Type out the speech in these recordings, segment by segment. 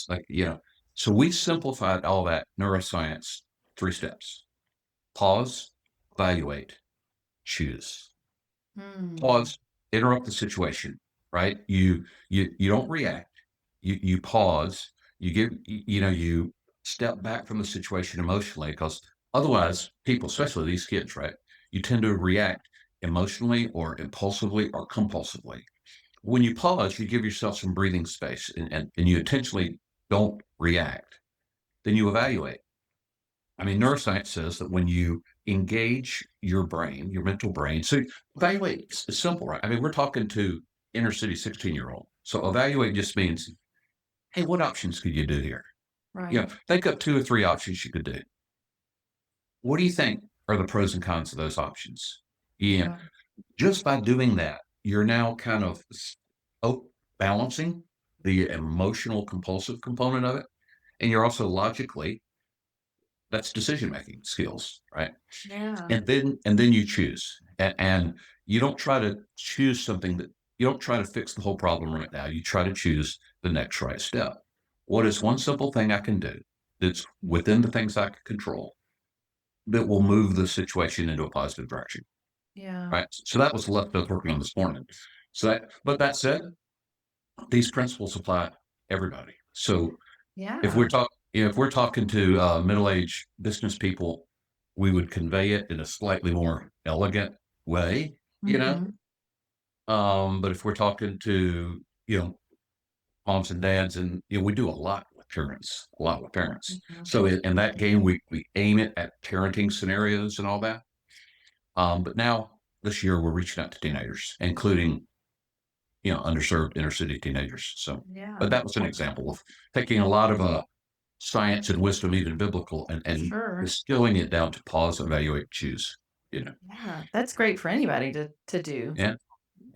It's like, so we simplified all that neuroscience, 3 steps: pause, evaluate, choose. Hmm. Pause, interrupt the situation, right? You don't react. You pause, you step back from the situation emotionally, because otherwise people, especially these kids, right? You tend to react emotionally or impulsively or compulsively. When you pause, you give yourself some breathing space, and you intentionally don't react. Then you evaluate. I mean, neuroscience says that when you engage your brain, your mental brain, so evaluate is simple, right? I mean, we're talking to inner city 16-year-old. So evaluate just means, hey, what options could you do here? Right. Think up 2 or 3 options you could do. What do you think are the pros and cons of those options? Yeah, Right. just by doing that, you're now kind of balancing the emotional compulsive component of it. And you're also logically, that's decision making skills, right? Yeah. And then you choose. And you don't try to choose something that you don't try to fix the whole problem right now. You try to choose the next right step. What is one simple thing I can do that's within the things I can control that will move the situation into a positive direction? Yeah. Right. So that was left us working on this morning. But that said, these principles apply to everybody. So if Yeah. we're talking to middle-aged business people, we would convey it in a slightly more elegant way, you know. Mhm. But if we're talking to moms and dads, and we do a lot with parents. Mhm. So in that game, we aim it at parenting scenarios and all that. But now this year, we're reaching out to teenagers, including underserved inner city teenagers. So, but Yeah. that was an example of taking a lot of science and wisdom, even biblical, and Sure. distilling it down to pause, evaluate, choose. You know, Yeah. That's great for anybody to do. yeah,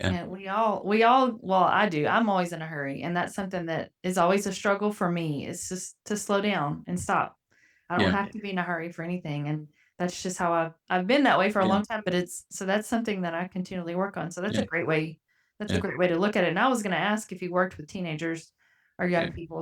yeah, And we all well, I do. I'm always in a hurry, and that's something that is always a struggle for me. It's just to slow down and stop. I don't yeah, have to be in a hurry for anything, and that's just how I've been that way for a yeah, long time, but it's so that's something that I continually work on. So yeah, that's a yeah, great way to look at it. And I was gonna ask if you worked with teenagers or young yeah. people